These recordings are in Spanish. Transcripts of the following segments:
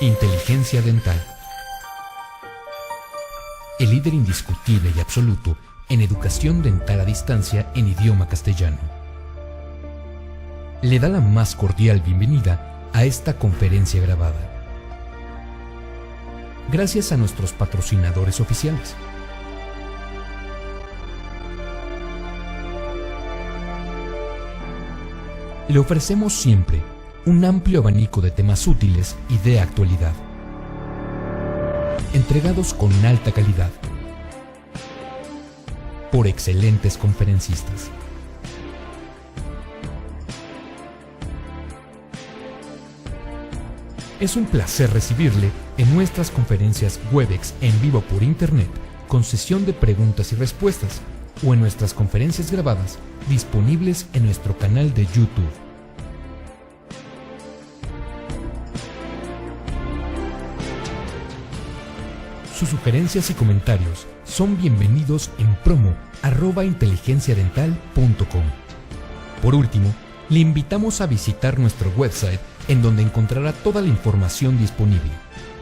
Inteligencia dental. El líder indiscutible y absoluto en educación dental a distancia en idioma castellano. Le da la más cordial bienvenida a esta conferencia grabada. Gracias a nuestros patrocinadores oficiales. Le ofrecemos siempre un amplio abanico de temas útiles y de actualidad, entregados con alta calidad, por excelentes conferencistas. Es un placer recibirle en nuestras conferencias Webex en vivo por Internet, con sesión de preguntas y respuestas, o en nuestras conferencias grabadas disponibles en nuestro canal de YouTube. Sus sugerencias y comentarios son bienvenidos en promo@inteligenciadental.com. Por último, le invitamos a visitar nuestro website, en donde encontrará toda la información disponible: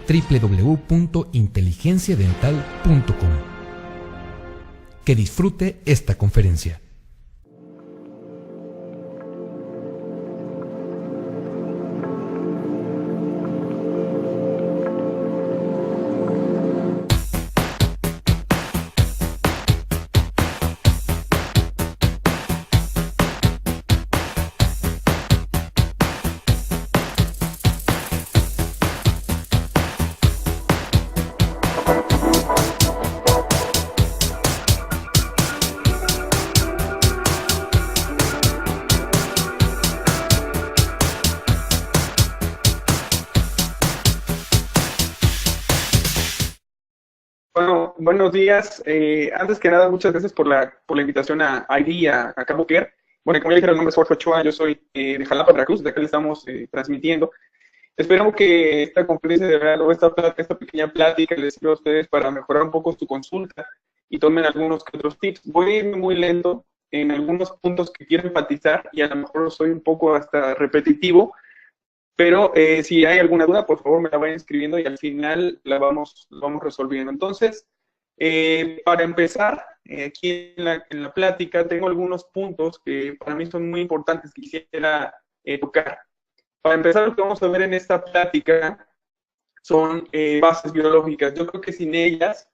www.inteligenciadental.com. Que disfrute esta conferencia. Bueno, buenos días. Antes que nada, muchas gracias por la invitación a ID y a Cabo Care. Bueno, como ya dijeron, el nombre es Jorge Ochoa, yo soy de Jalapa, Veracruz, de acá le estamos transmitiendo. Esperamos que esta conferencia de verdad, o esta pequeña plática les sirva a ustedes para mejorar un poco su consulta y tomen algunos que otros tips. Voy a ir muy lento en algunos puntos que quiero enfatizar y a lo mejor soy un poco hasta repetitivo, pero si hay alguna duda, por favor me la vayan escribiendo y al final la vamos resolviendo. Entonces, para empezar, aquí en la plática tengo algunos puntos que para mí son muy importantes que quisiera tocar. Para empezar, lo que vamos a ver en esta plática son bases biológicas. Yo creo que sin ellas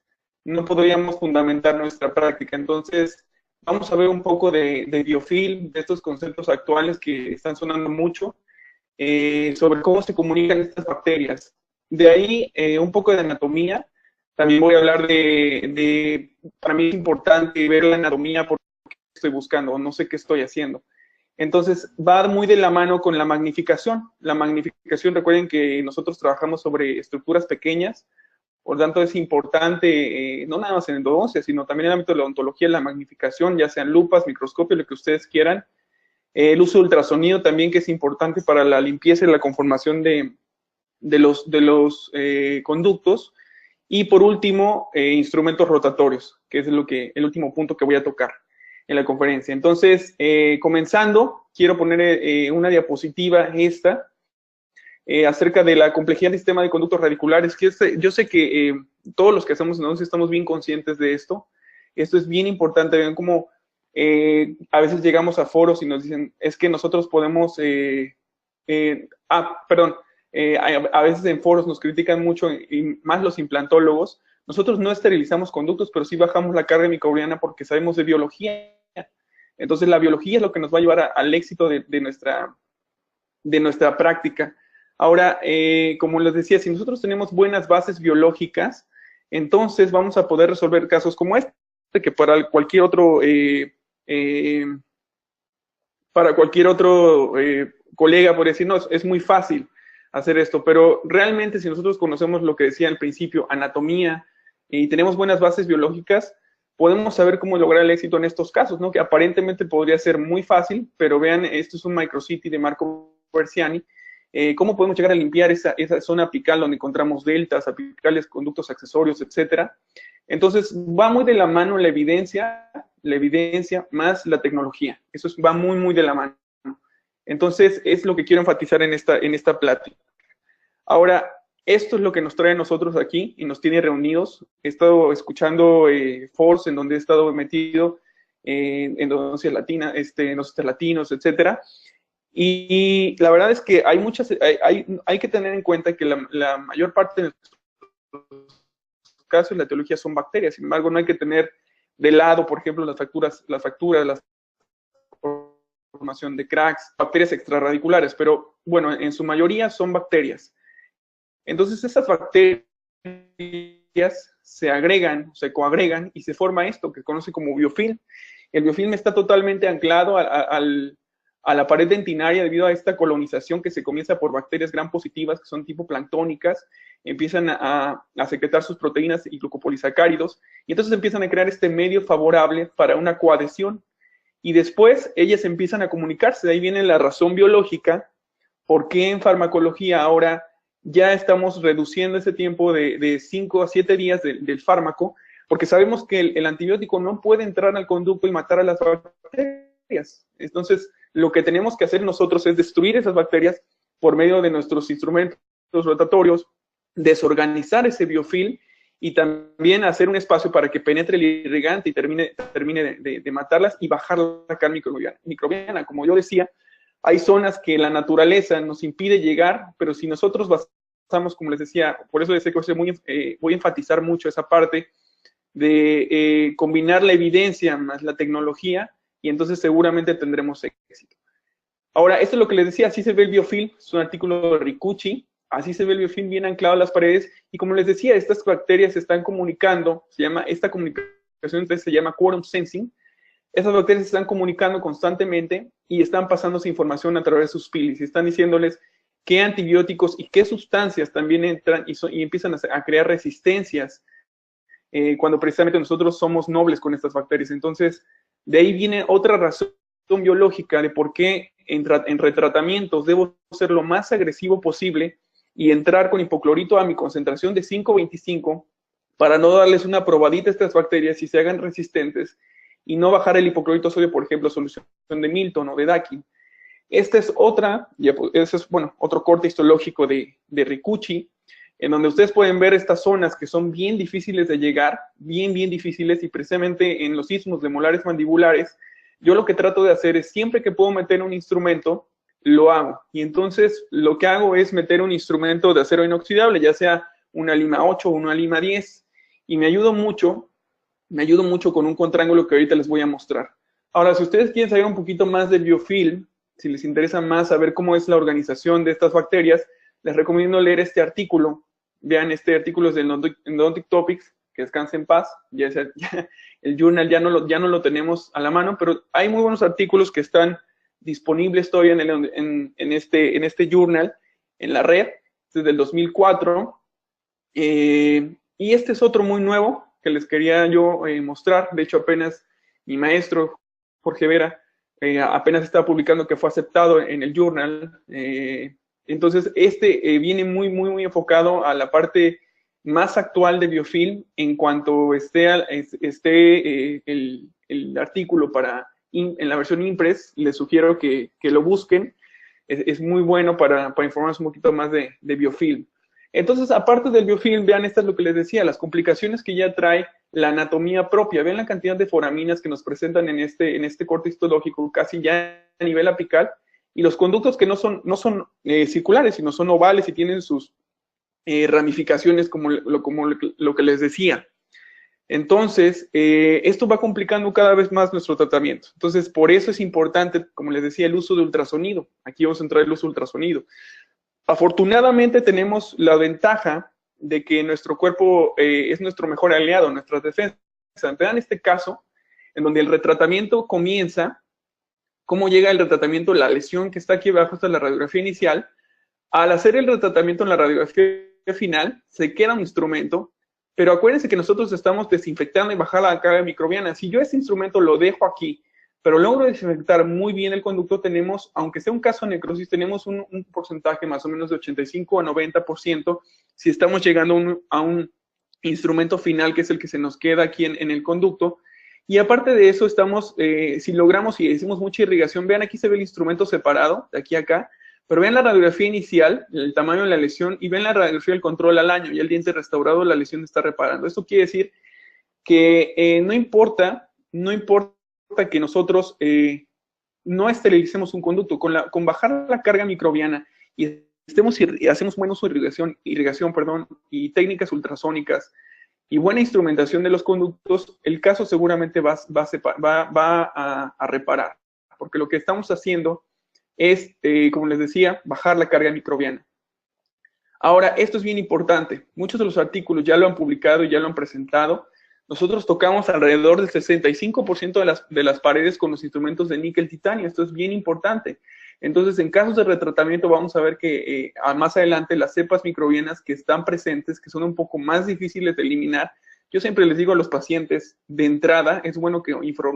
no podríamos fundamentar nuestra práctica. Entonces, vamos a ver un poco de biofilm, de estos conceptos actuales que están sonando mucho, sobre cómo se comunican estas bacterias. De ahí, un poco de anatomía. También voy a hablar para mí es importante ver la anatomía porque estoy buscando, no sé qué estoy haciendo. Entonces, va muy de la mano con la magnificación. La magnificación, recuerden que nosotros trabajamos sobre estructuras pequeñas, por lo tanto es importante, no nada más en endodoncia, sino también en el ámbito de la odontología, la magnificación, ya sean lupas, microscopio, lo que ustedes quieran. El uso de ultrasonido también, que es importante para la limpieza y la conformación de los conductos. Y por último, instrumentos rotatorios, que es el último punto que voy a tocar en la conferencia. Entonces, comenzando, quiero poner una diapositiva acerca de la complejidad del sistema de conductos radiculares, que yo sé que todos los que hacemos entonces estamos bien conscientes de esto. Esto es bien importante. Vean cómo a veces llegamos a foros y nos dicen, es que nosotros podemos, a veces en foros nos critican mucho, y más los implantólogos. Nosotros no esterilizamos conductos, pero sí bajamos la carga microbiana porque sabemos de biología. Entonces, la biología es lo que nos va a llevar al éxito de nuestra práctica. Ahora, como les decía, si nosotros tenemos buenas bases biológicas, entonces vamos a poder resolver casos como este, que para cualquier otro colega podría decir, no, es muy fácil hacer esto, pero realmente si nosotros conocemos lo que decía al principio, anatomía, y tenemos buenas bases biológicas, podemos saber cómo lograr el éxito en estos casos, ¿no? Que aparentemente podría ser muy fácil, pero vean, esto es un Microcity de Marco Versiani. ¿Cómo podemos llegar a limpiar esa zona apical donde encontramos deltas, apicales, conductos accesorios, etcétera? Entonces, va muy de la mano la evidencia más la tecnología. Eso va muy, muy de la mano. Entonces, es lo que quiero enfatizar en esta plática. Ahora, Esto es lo que nos trae a nosotros aquí y nos tiene reunidos. He estado escuchando Force, en donde he estado metido, en docencia latina, nosotros latinos, etcétera. Y la verdad es que hay que tener en cuenta que la mayor parte de nuestros casos la etiología son bacterias. Sin embargo, no hay que tener de lado, por ejemplo, las fracturas, la formación de cracks, bacterias extrarradiculares, pero bueno, en su mayoría son bacterias. Entonces, esas bacterias se agregan, se coagregan y se forma esto que se conoce como biofilm. El biofilm está totalmente anclado a la pared dentinaria debido a esta colonización que se comienza por bacterias gram positivas, que son tipo planctónicas, empiezan a secretar sus proteínas y glucopolisacáridos, y entonces empiezan a crear este medio favorable para una coadhesión. Y después ellas empiezan a comunicarse. De ahí viene la razón biológica, por qué en farmacología ahora ya estamos reduciendo ese tiempo de 5 a 7 días del fármaco, porque sabemos que el antibiótico no puede entrar al conducto y matar a las bacterias. Entonces, lo que tenemos que hacer nosotros es destruir esas bacterias por medio de nuestros instrumentos rotatorios, desorganizar ese biofilm y también hacer un espacio para que penetre el irrigante y termine de matarlas y bajar la carga microbiana. Como yo decía, hay zonas que la naturaleza nos impide llegar, pero si nosotros basamos, como les decía, por eso les decía que voy a enfatizar mucho esa parte de combinar la evidencia más la tecnología, y entonces seguramente tendremos éxito. Ahora, esto es lo que les decía, así se ve el biofilm, es un artículo de Ricucci, así se ve el biofilm bien anclado a las paredes, y como les decía, estas bacterias se están comunicando, esta comunicación entonces se llama quorum sensing. Esas bacterias se están comunicando constantemente y están pasándose información a través de sus pilis, y están diciéndoles qué antibióticos y qué sustancias también entran y empiezan a crear resistencias cuando precisamente nosotros somos nobles con estas bacterias. Entonces, de ahí viene otra razón biológica de por qué en retratamientos debo ser lo más agresivo posible y entrar con hipoclorito a mi concentración de 5.25 para no darles una probadita a estas bacterias y se hagan resistentes, y no bajar el hipoclorito sodio, por ejemplo, solución de Milton o de Dakin. Esta es otro corte histológico de Ricucci, en donde ustedes pueden ver estas zonas que son bien difíciles de llegar, bien difíciles, y precisamente en los istmos de molares mandibulares, yo lo que trato de hacer es, siempre que puedo meter un instrumento, lo hago. Y entonces lo que hago es meter un instrumento de acero inoxidable, ya sea una lima 8 o una lima 10, y me ayudo mucho con un contraángulo que ahorita les voy a mostrar. Ahora, si ustedes quieren saber un poquito más de biofilm, si les interesa más saber cómo es la organización de estas bacterias, les recomiendo leer este artículo. Vean, este artículo es del Endodontic Topics, que descanse en paz. El journal ya no lo tenemos a la mano, pero hay muy buenos artículos que están disponibles todavía en este journal, en la red, desde el 2004. Y este es otro muy nuevo que les quería yo mostrar. De hecho, apenas mi maestro, Jorge Vera, apenas estaba publicando que fue aceptado en el journal. Entonces, viene muy enfocado a la parte más actual de biofilm. En cuanto esté el artículo en la versión impress, les sugiero que lo busquen. Es muy bueno para informarse un poquito más de biofilm. Entonces, aparte del biofilm, vean, esto es lo que les decía, las complicaciones que ya trae la anatomía propia. Vean la cantidad de foraminas que nos presentan en este corte histológico, casi ya a nivel apical, y los conductos que no son circulares, sino son ovales y tienen sus ramificaciones, como lo que les decía. Entonces, esto va complicando cada vez más nuestro tratamiento. Entonces, por eso es importante, como les decía, el uso de ultrasonido. Aquí vamos a entrar el uso de ultrasonido. Afortunadamente tenemos la ventaja de que nuestro cuerpo es nuestro mejor aliado, nuestras defensas. Vean este caso, en donde el retratamiento comienza. ¿Cómo llega el retratamiento? La lesión que está aquí abajo, esta es la radiografía inicial. Al hacer el retratamiento en la radiografía final, se queda un instrumento, pero acuérdense que nosotros estamos desinfectando y bajando la carga microbiana. Si yo ese instrumento lo dejo aquí, pero logro desinfectar muy bien el conducto, tenemos, aunque sea un caso de necrosis, tenemos un porcentaje más o menos de 85 a 90% si estamos llegando a un instrumento final, que es el que se nos queda aquí en el conducto. Y aparte de eso, si logramos y hicimos mucha irrigación, vean, aquí se ve el instrumento separado, de aquí a acá, Pero vean la radiografía inicial, el tamaño de la lesión, y ven la radiografía del control al año, y el diente restaurado, la lesión está reparando. Esto quiere decir que no importa que nosotros no esterilicemos un conducto, con bajar la carga microbiana y hacemos buen uso de irrigación, y técnicas ultrasónicas y buena instrumentación de los conductos, el caso seguramente va a reparar, porque lo que estamos haciendo es, como les decía, bajar la carga microbiana. Ahora, esto es bien importante. Muchos de los artículos ya lo han publicado y ya lo han presentado. Nosotros tocamos alrededor del 65% de las paredes con los instrumentos de níquel titanio. Esto es bien importante. Entonces, en casos de retratamiento vamos a ver que más adelante las cepas microbianas que están presentes, que son un poco más difíciles de eliminar, yo siempre les digo a los pacientes de entrada, es bueno que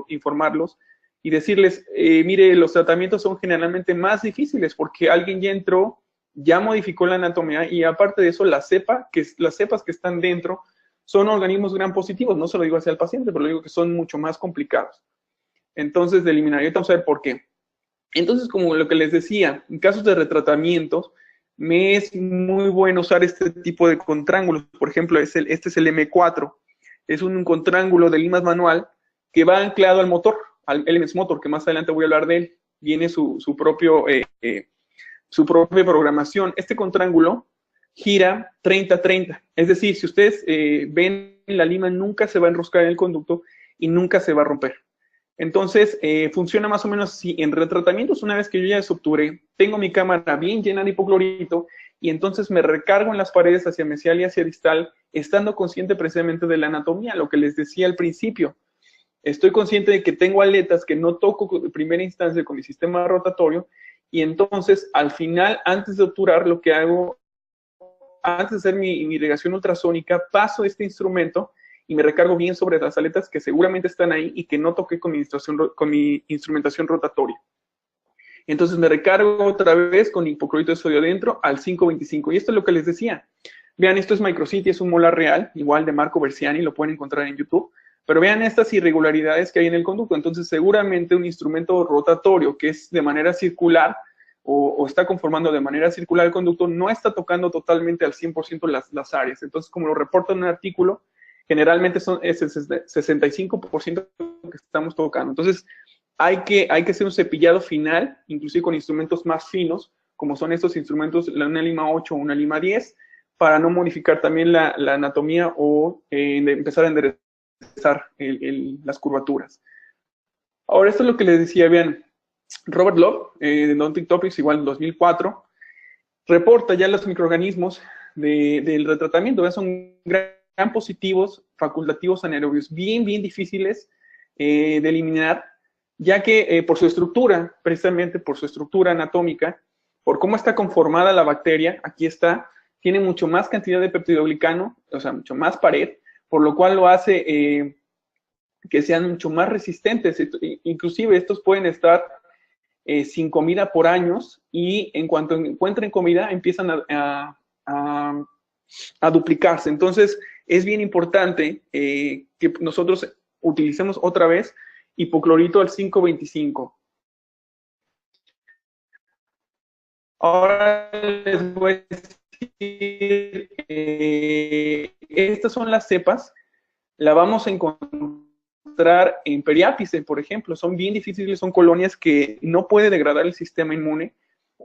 informarlos y decirles, mire, los tratamientos son generalmente más difíciles porque alguien ya entró, ya modificó la anatomía y aparte de eso, las cepas que están dentro son organismos gram positivos. No se lo digo hacia el paciente, pero le digo que son mucho más complicados. Entonces, de eliminar. Y ahorita vamos a ver por qué. Entonces, como lo que les decía, en casos de retratamientos, me es muy bueno usar este tipo de contrángulos. Por ejemplo, este es el M4. Es un contrángulo de limas manual que va anclado al motor, al LMS Motor, que más adelante voy a hablar de él. Viene su propia programación. Este contrángulo gira 30-30. Es decir, si ustedes ven, la lima nunca se va a enroscar en el conducto y nunca se va a romper. Entonces, funciona más o menos así. En retratamientos, una vez que yo ya desobturé, tengo mi cámara bien llena de hipoclorito y entonces me recargo en las paredes hacia mesial y hacia distal, estando consciente precisamente de la anatomía, lo que les decía al principio. Estoy consciente de que tengo aletas que no toco de primera instancia con mi sistema rotatorio y entonces, al final, antes de obturar, lo que hago, antes de hacer mi irrigación ultrasónica, paso este instrumento y me recargo bien sobre las aletas que seguramente están ahí y que no toqué con mi instrumentación rotatoria. Entonces me recargo otra vez con hipoclorito de sodio adentro al 525. Y esto es lo que les decía. Vean, esto es Microcity, es un molar real, igual de Marco Versiani, lo pueden encontrar en YouTube. Pero vean estas irregularidades que hay en el conducto. Entonces seguramente un instrumento rotatorio que es de manera circular o está conformando de manera circular el conducto no está tocando totalmente al 100% las áreas. Entonces, como lo reporta en un artículo, generalmente es el 65% que estamos tocando. Entonces, hay que hacer un cepillado final, inclusive con instrumentos más finos, como son estos instrumentos, una lima 8 o una lima 10, para no modificar también la anatomía o empezar a enderezar las curvaturas. Ahora, esto es lo que les decía, vean, Robert Love, de Odontic Topics, igual en 2004, reporta ya los microorganismos del retratamiento. Son gran positivos, facultativos anaerobios, bien difíciles de eliminar, ya que por su estructura, precisamente por su estructura anatómica, por cómo está conformada la bacteria, aquí está, tiene mucho más cantidad de peptidoglicano, o sea, mucho más pared, por lo cual lo hace que sean mucho más resistentes. Inclusive estos pueden estar sin comida por años y en cuanto encuentren comida empiezan a duplicarse. Entonces, es bien importante que nosotros utilicemos otra vez hipoclorito al 525. Ahora les voy a decir, estas son las cepas, la vamos a encontrar en periápice, por ejemplo, son bien difíciles, son colonias que no puede degradar el sistema inmune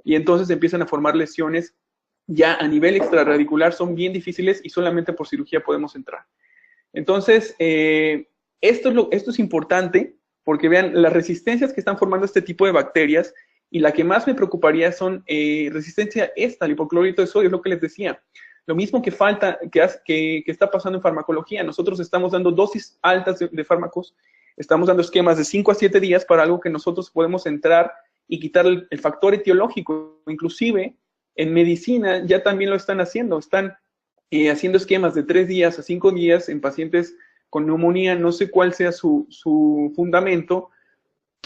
y entonces empiezan a formar lesiones ya a nivel extraradicular, son bien difíciles y solamente por cirugía podemos entrar. Entonces, esto es importante porque vean las resistencias que están formando este tipo de bacterias y la que más me preocuparía son resistencia al hipoclorito de sodio, es lo que les decía. Lo mismo que está pasando en farmacología. Nosotros estamos dando dosis altas de fármacos, estamos dando esquemas de 5 a 7 días para algo que nosotros podemos entrar y quitar el factor etiológico. Inclusive, en medicina ya también lo están haciendo. Están haciendo esquemas de 3 días a 5 días en pacientes con neumonía. No sé cuál sea su fundamento,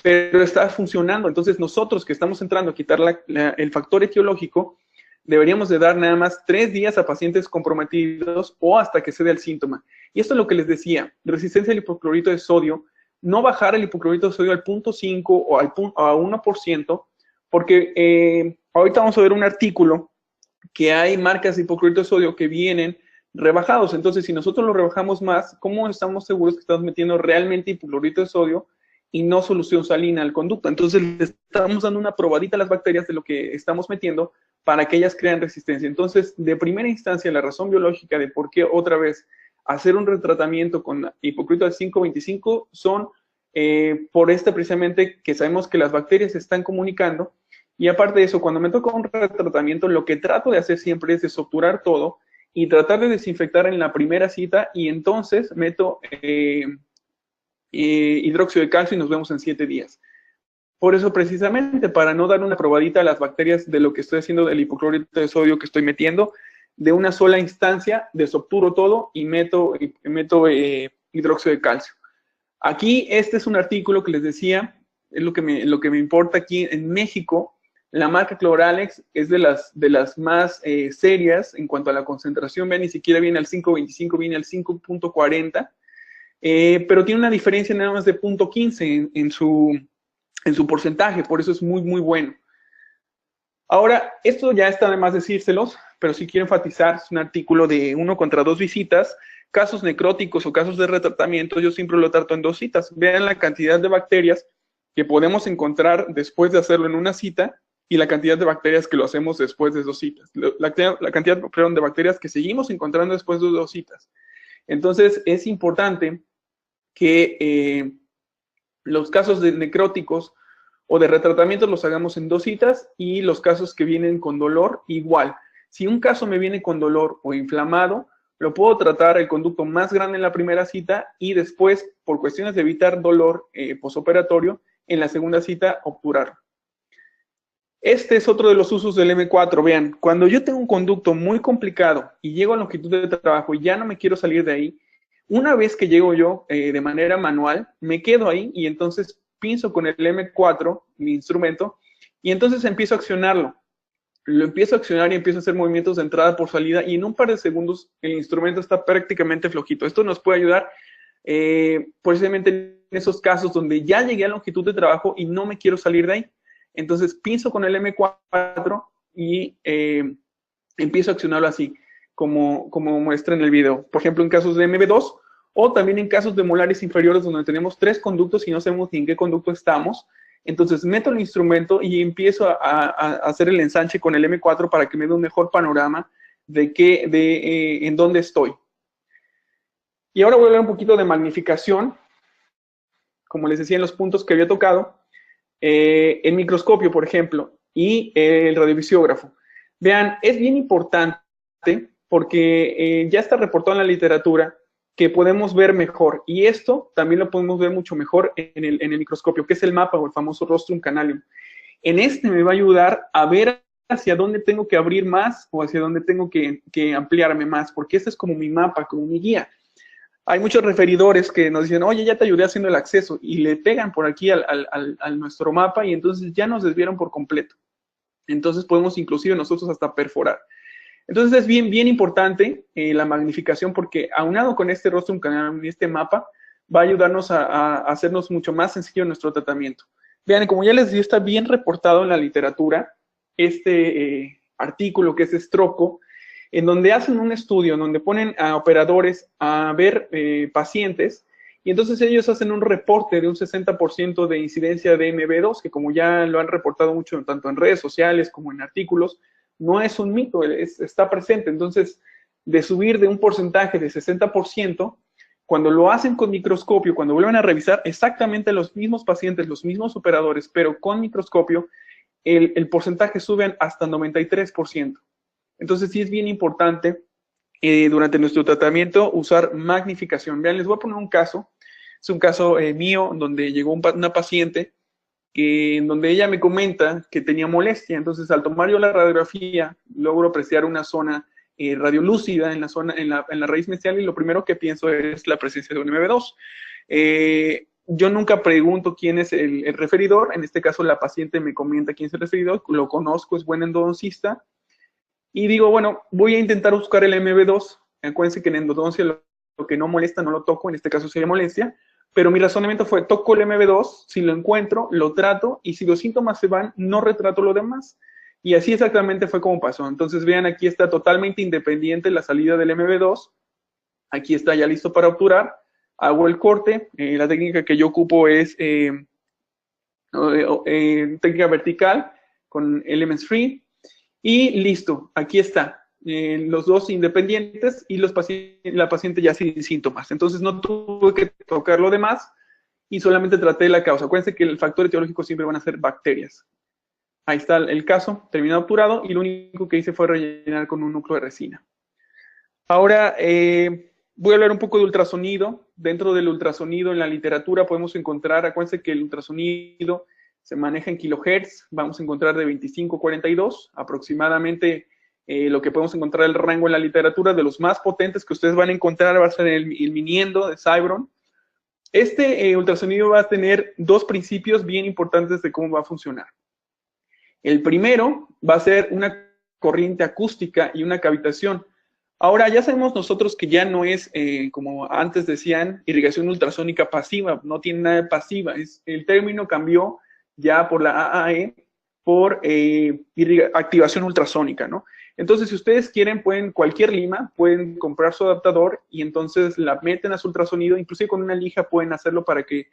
pero está funcionando. Entonces, nosotros que estamos entrando a quitar el factor etiológico, deberíamos de dar nada más 3 días a pacientes comprometidos o hasta que se dé el síntoma. Y esto es lo que les decía, resistencia al hipoclorito de sodio, no bajar el hipoclorito de sodio al 0.5 o a 1%, porque ahorita vamos a ver un artículo que hay marcas de hipoclorito de sodio que vienen rebajados. Entonces, si nosotros lo rebajamos más, ¿cómo estamos seguros que estamos metiendo realmente hipoclorito de sodio y no solución salina al conducto? Entonces, le estamos dando una probadita a las bacterias de lo que estamos metiendo para que ellas crean resistencia. Entonces, de primera instancia, la razón biológica de por qué otra vez hacer un retratamiento con hipoclorito de 5,25 son por precisamente que sabemos que las bacterias se están comunicando. Y aparte de eso, cuando me toca un retratamiento, lo que trato de hacer siempre es desobturar todo y tratar de desinfectar en la primera cita, y entonces meto hidróxido de calcio y nos vemos en 7 días. Por eso, precisamente, para no dar una probadita a las bacterias de lo que estoy haciendo del hipoclorito de sodio que estoy metiendo, de una sola instancia, desobturo todo y meto hidróxido de calcio. Aquí, este es un artículo que les decía, es lo que me importa aquí en México. La marca Cloralex es de las más serias en cuanto a la concentración. Vean, ni siquiera viene al 5,25, viene al 5,40, pero tiene una diferencia nada más de 0,15 en su porcentaje, por eso es muy, muy bueno. Ahora, esto ya está de más decírselos, pero sí quiero enfatizar, es un artículo de 1 contra 2 visitas, casos necróticos o casos de retratamiento, yo siempre lo trato en 2 citas. Vean la cantidad de bacterias que podemos encontrar después de hacerlo en una cita y la cantidad de bacterias que lo hacemos después de 2 citas. La cantidad de bacterias que seguimos encontrando después de 2 citas. Entonces, es importante que los casos de necróticos o de retratamiento los hagamos en 2 citas y los casos que vienen con dolor, igual. Si un caso me viene con dolor o inflamado, lo puedo tratar el conducto más grande en la primera cita y después, por cuestiones de evitar dolor posoperatorio, en la segunda cita obturarlo. Este es otro de los usos del M4. Vean, cuando yo tengo un conducto muy complicado y llego a longitud de trabajo y ya no me quiero salir de ahí, una vez que llego yo de manera manual, me quedo ahí y entonces pinzo con el M4, mi instrumento, y entonces empiezo a accionarlo. Lo empiezo a accionar y empiezo a hacer movimientos de entrada por salida y en un par de segundos el instrumento está prácticamente flojito. Esto nos puede ayudar precisamente en esos casos donde ya llegué a longitud de trabajo y no me quiero salir de ahí. Entonces pinzo con el M4 y empiezo a accionarlo así, como muestra en el video. Por ejemplo, en casos de MB2 o también en casos de molares inferiores donde tenemos 3 conductos y no sabemos ni en qué conducto estamos. Entonces meto el instrumento y empiezo a hacer el ensanche con el M4 para que me dé un mejor panorama de en dónde estoy. Y ahora voy a hablar un poquito de magnificación, como les decía en los puntos que había tocado. El microscopio, por ejemplo, y el radiovisiógrafo. Vean, es bien importante porque ya está reportado en la literatura que podemos ver mejor, y esto también lo podemos ver mucho mejor en el microscopio, que es el mapa o el famoso rostrum canalium. En este me va a ayudar a ver hacia dónde tengo que abrir más o hacia dónde tengo que ampliarme más, porque este es como mi mapa, como mi guía. Hay muchos referidores que nos dicen, oye, ya te ayudé haciendo el acceso, y le pegan por aquí al nuestro mapa y entonces ya nos desviaron por completo. Entonces podemos inclusive nosotros hasta perforar. Entonces es bien importante la magnificación, porque aunado con este rostrum canalium y este mapa, va a ayudarnos a hacernos mucho más sencillo nuestro tratamiento. Vean, como ya les decía, está bien reportado en la literatura este artículo que es Stroco, en donde hacen un estudio, en donde ponen a operadores a ver pacientes, y entonces ellos hacen un reporte de un 60% de incidencia de MB2, que como ya lo han reportado mucho tanto en redes sociales como en artículos, no es un mito, está presente. Entonces, de subir de un porcentaje de 60%, cuando lo hacen con microscopio, cuando vuelven a revisar exactamente los mismos pacientes, los mismos operadores, pero con microscopio, el porcentaje sube hasta 93%. Entonces sí es bien importante durante nuestro tratamiento usar magnificación. Vean, les voy a poner un caso. Es un caso mío donde llegó una paciente en donde ella me comenta que tenía molestia. Entonces al tomar yo la radiografía logro apreciar una zona radiolúcida en la raíz mesial, y lo primero que pienso es la presencia de un MB2. Yo nunca pregunto quién es el referidor. En este caso la paciente me comenta quién es el referidor, lo conozco, es buen endodoncista. Y digo, bueno, voy a intentar buscar el MB2. Acuérdense que en endodoncia lo que no molesta no lo toco, en este caso sería molestia. Pero mi razonamiento fue, toco el MB2, si lo encuentro, lo trato, y si los síntomas se van, no retrato lo demás. Y así exactamente fue como pasó. Entonces vean, aquí está totalmente independiente la salida del MB2. Aquí está ya listo para obturar. Hago el corte. La técnica que yo ocupo es técnica vertical con Elements Free. Y listo, aquí está. Los dos independientes y la paciente ya sin síntomas. Entonces no tuve que tocar lo demás y solamente traté la causa. Acuérdense que el factor etiológico siempre van a ser bacterias. Ahí está el caso, terminado obturado, y lo único que hice fue rellenar con un núcleo de resina. Ahora voy a hablar un poco de ultrasonido. Dentro del ultrasonido en la literatura podemos encontrar, acuérdense que el ultrasonido se maneja en kilohertz, vamos a encontrar de 25 a 42, aproximadamente lo que podemos encontrar el rango en la literatura de los más potentes que ustedes van a encontrar va a ser el Miniendo de Cybron. Este ultrasonido va a tener dos principios bien importantes de cómo va a funcionar. El primero va a ser una corriente acústica y una cavitación. Ahora, ya sabemos nosotros que ya no es, como antes decían, irrigación ultrasónica pasiva, no tiene nada de pasiva. El término cambió ya por la AAE por activación ultrasónica, ¿no? Entonces, si ustedes quieren, cualquier lima, pueden comprar su adaptador y entonces la meten a su ultrasonido, inclusive con una lija pueden hacerlo para que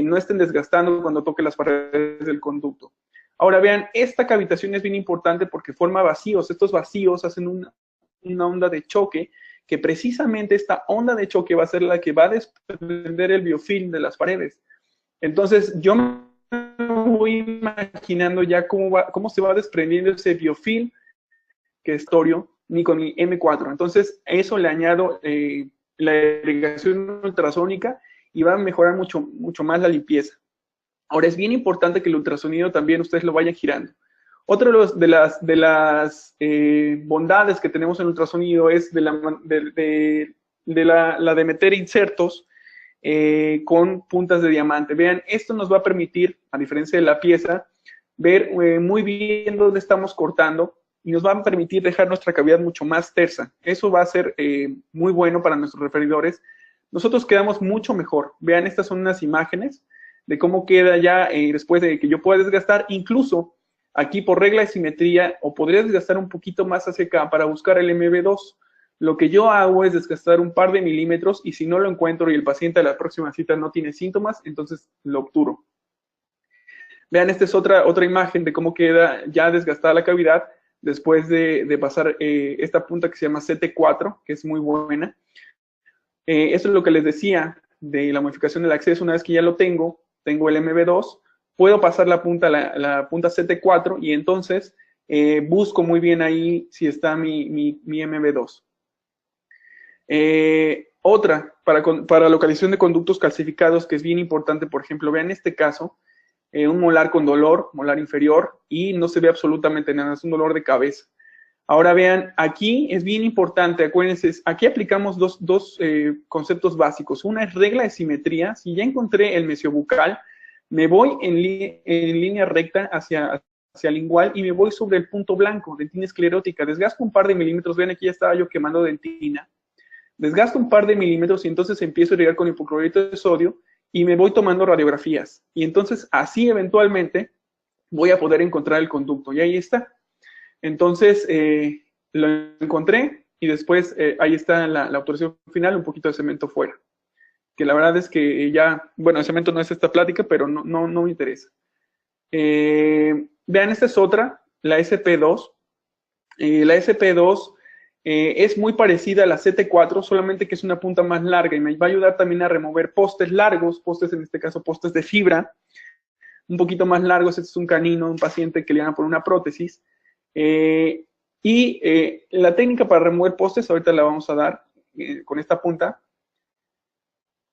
no estén desgastando cuando toque las paredes del conducto. Ahora vean, esta cavitación es bien importante porque forma vacíos. Estos vacíos hacen una onda de choque, que precisamente esta onda de choque va a ser la que va a desprender el biofilm de las paredes. Entonces, yo me voy imaginando ya cómo se va desprendiendo ese biofilm que es torio, ni con mi M4. Entonces, a eso le añado la irrigación ultrasónica y va a mejorar mucho más la limpieza. Ahora, es bien importante que el ultrasonido también ustedes lo vayan girando. Otra de las bondades que tenemos en el ultrasonido es la de meter insertos con puntas de diamante. Vean, esto nos va a permitir, a diferencia de la pieza, ver muy bien dónde estamos cortando y nos va a permitir dejar nuestra cavidad mucho más tersa. Eso va a ser muy bueno para nuestros referidores. Nosotros quedamos mucho mejor. Vean, estas son unas imágenes de cómo queda ya después de que yo pueda desgastar. Incluso aquí por regla de simetría, o podría desgastar un poquito más hacia acá para buscar el MB2. Lo que yo hago es desgastar un par de milímetros y si no lo encuentro y el paciente a la próxima cita no tiene síntomas, entonces lo obturo. Vean, esta es otra imagen de cómo queda ya desgastada la cavidad después de pasar esta punta que se llama CT4, que es muy buena. Esto es lo que les decía de la modificación del acceso. Una vez que ya lo tengo el MB2, puedo pasar la punta CT4 y entonces busco muy bien ahí si está mi MB2. Otra, para localización de conductos calcificados, que es bien importante, por ejemplo, vean este caso, un molar con dolor, molar inferior, y no se ve absolutamente nada, es un dolor de cabeza. Ahora vean, aquí es bien importante, acuérdense, aquí aplicamos dos conceptos básicos. Una es regla de simetría. Si ya encontré el mesiobucal, me voy en línea recta hacia lingual y me voy sobre el punto blanco, dentina esclerótica. Desgasto un par de milímetros, vean, aquí ya estaba yo quemando dentina. Desgasto un par de milímetros y entonces empiezo a irrigar con hipoclorito de sodio y me voy tomando radiografías. Y entonces así eventualmente voy a poder encontrar el conducto. Y ahí está. Entonces lo encontré y después ahí está la autorización final, un poquito de cemento fuera. Que la verdad es que ya, bueno, el cemento no es esta plática, pero no me interesa. Vean, esta es otra, la SP2. La SP2 es muy parecida a la CT4, solamente que es una punta más larga y me va a ayudar también a remover postes largos, postes en este caso postes de fibra, un poquito más largos. Este es un canino, un paciente que le van a poner una prótesis. La técnica para remover postes, ahorita la vamos a dar con esta punta.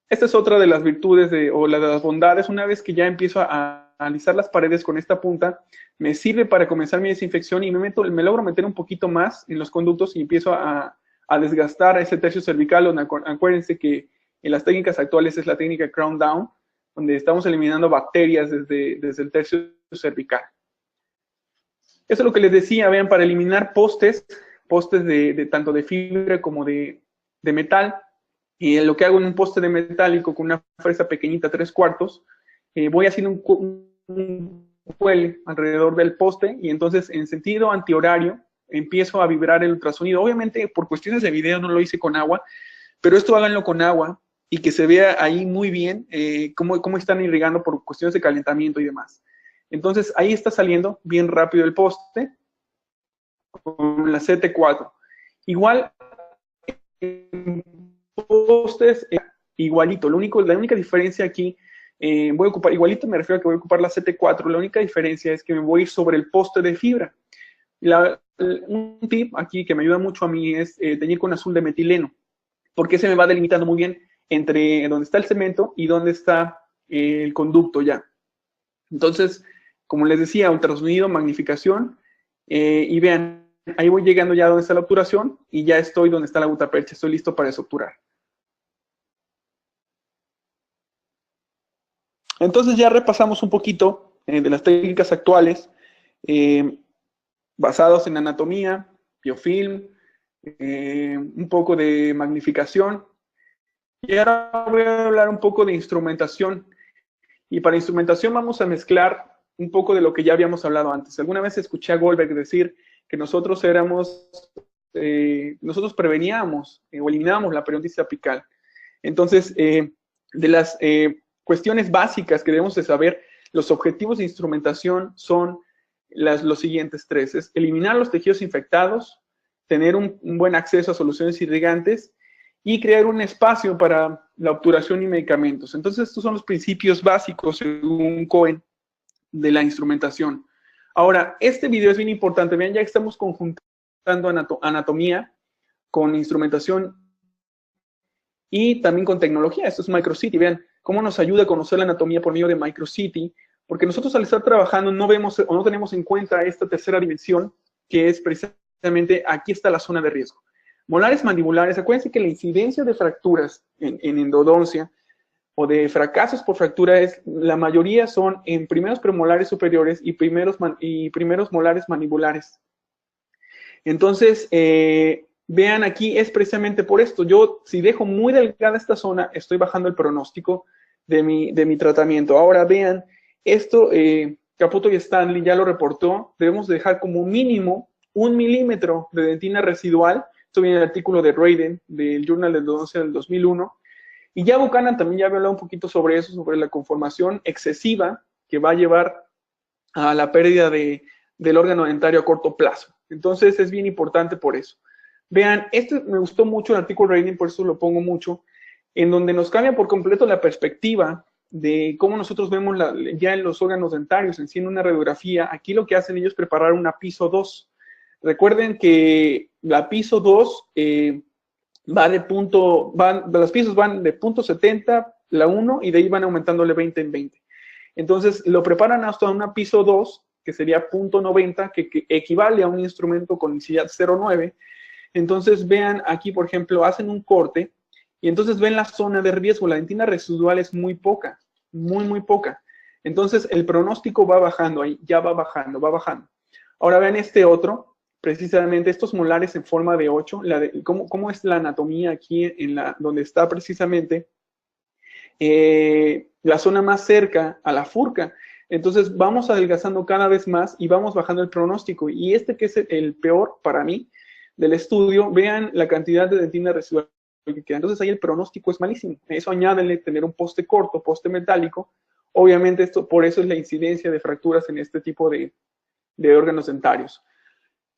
Esta es otra de las virtudes o de las bondades. Una vez que ya empiezo a alisar las paredes con esta punta, me sirve para comenzar mi desinfección y me logro meter un poquito más en los conductos y empiezo a desgastar ese tercio cervical. Acuérdense que en las técnicas actuales es la técnica crown down, donde estamos eliminando bacterias desde el tercio cervical. Eso es lo que les decía, vean, para eliminar postes tanto de fibra como de metal. Y lo que hago en un poste de metálico con una fresa pequeñita, 3/4, voy haciendo un huele alrededor del poste y entonces en sentido antihorario empiezo a vibrar el ultrasonido. Obviamente por cuestiones de video no lo hice con agua, pero esto háganlo con agua y que se vea ahí muy bien cómo están irrigando por cuestiones de calentamiento y demás. Entonces ahí está saliendo bien rápido el poste con la CT4. Igual postes igualito, la única diferencia aquí, voy a ocupar, igualito me refiero a que voy a ocupar la CT4, la única diferencia es que me voy a ir sobre el poste de fibra. Un tip aquí que me ayuda mucho a mí es teñir con azul de metileno, porque se me va delimitando muy bien entre donde está el cemento y donde está el conducto ya. Entonces, como les decía, ultrasonido, magnificación, y vean, ahí voy llegando ya donde está la obturación y ya estoy donde está la gutapercha, estoy listo para desobturar. Entonces ya repasamos un poquito de las técnicas actuales basados en anatomía, biofilm, un poco de magnificación. Y ahora voy a hablar un poco de instrumentación. Y para instrumentación vamos a mezclar un poco de lo que ya habíamos hablado antes. Alguna vez escuché a Goldberg decir que nosotros preveníamos o eliminábamos la periodontitis apical. Entonces, de las cuestiones básicas que debemos de saber, los objetivos de instrumentación son los siguientes tres. Es eliminar los tejidos infectados, tener un buen acceso a soluciones irrigantes y crear un espacio para la obturación y medicamentos. Entonces, estos son los principios básicos, según Cohen, de la instrumentación. Ahora, este video es bien importante. Vean, ya que estamos conjuntando anatomía con instrumentación y también con tecnología. Esto es MicroCity. Vean cómo nos ayuda a conocer la anatomía por medio de MicroCity, porque nosotros al estar trabajando no vemos o no tenemos en cuenta esta tercera dimensión, que es precisamente aquí está la zona de riesgo. Molares mandibulares, acuérdense que la incidencia de fracturas en endodoncia o de fracasos por fractura la mayoría son en primeros premolares superiores y primeros molares mandibulares. Entonces, vean aquí, es precisamente por esto. Yo, si dejo muy delgada esta zona, estoy bajando el pronóstico de mi tratamiento. Ahora vean, esto Caputo y Stanley ya lo reportó, debemos dejar como mínimo 1 milímetro de dentina residual. Esto viene del artículo de Raiden, del Journal de Endodoncia del 2001. Y ya Buchanan también ya había hablado un poquito sobre eso, sobre la conformación excesiva que va a llevar a la pérdida del órgano dentario a corto plazo. Entonces es bien importante por eso. Vean, me gustó mucho el artículo de Raiden, por eso lo pongo mucho, en donde nos cambia por completo la perspectiva de cómo nosotros vemos ya en los órganos dentarios, en sí en una radiografía. Aquí lo que hacen ellos es preparar una piso 2. Recuerden que la piso 2 los pisos van de punto 70, la 1, y de ahí van aumentándole 20 en 20. Entonces, lo preparan hasta una piso 2, que sería punto 90, que equivale a un instrumento con INSIDAT 0.9. Entonces, vean aquí, por ejemplo, hacen un corte, y entonces ven la zona de riesgo. La dentina residual es muy poca, muy poca. Entonces, el pronóstico va bajando ahí, ya va bajando, va bajando. Ahora vean este otro, precisamente estos molares en forma de 8, cómo es la anatomía aquí donde está precisamente la zona más cerca a la furca. Entonces vamos adelgazando cada vez más y vamos bajando el pronóstico. Y que es el peor para mí del estudio, vean la cantidad de dentina residual que queda. Entonces ahí el pronóstico es malísimo. Eso añádele tener un poste corto, poste metálico. Obviamente por eso es la incidencia de fracturas en este tipo de órganos dentarios.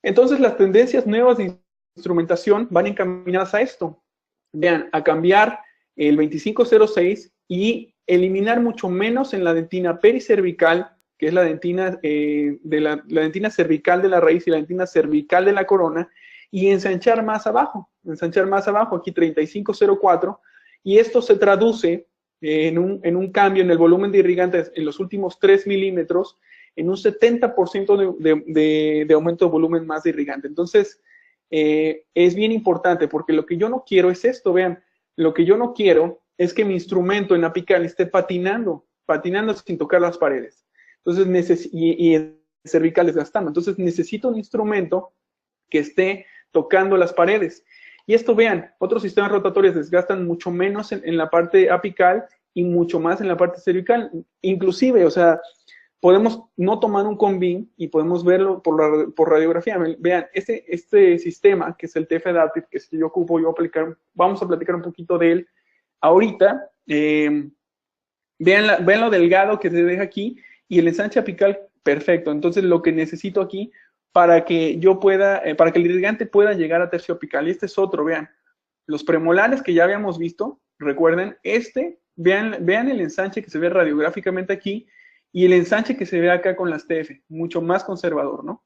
Entonces, las tendencias nuevas de instrumentación van encaminadas a esto. Vean, a cambiar el 2506 y eliminar mucho menos en la dentina pericervical, que es la dentina, la dentina cervical de la raíz y la dentina cervical de la corona, y ensanchar más abajo, aquí 3504, y esto se traduce en un cambio en el volumen de irrigantes en los últimos 3 milímetros, en un 70% de aumento de volumen más de irrigante. Entonces, es bien importante, porque lo que yo no quiero es esto, vean, lo que yo no quiero es que mi instrumento en apical esté patinando sin tocar las paredes. Entonces, y el cervical desgastando. Entonces, necesito un instrumento que esté tocando las paredes. Y esto, vean, otros sistemas rotatorios desgastan mucho menos en la parte apical y mucho más en la parte cervical. Inclusive, o sea, podemos no tomar un combin y podemos verlo por radiografía. Vean, este sistema, que es el TF Adaptive, que si yo ocupo, vamos a platicar un poquito de él ahorita. Vean lo delgado que se deja aquí y el ensanche apical perfecto. Entonces, lo que necesito aquí para que yo pueda, para que el irrigante pueda llegar a tercio apical. Y este es otro, vean. Los premolares que ya habíamos visto, recuerden, vean el ensanche que se ve radiográficamente aquí y el ensanche que se ve acá con las TF, mucho más conservador, ¿no?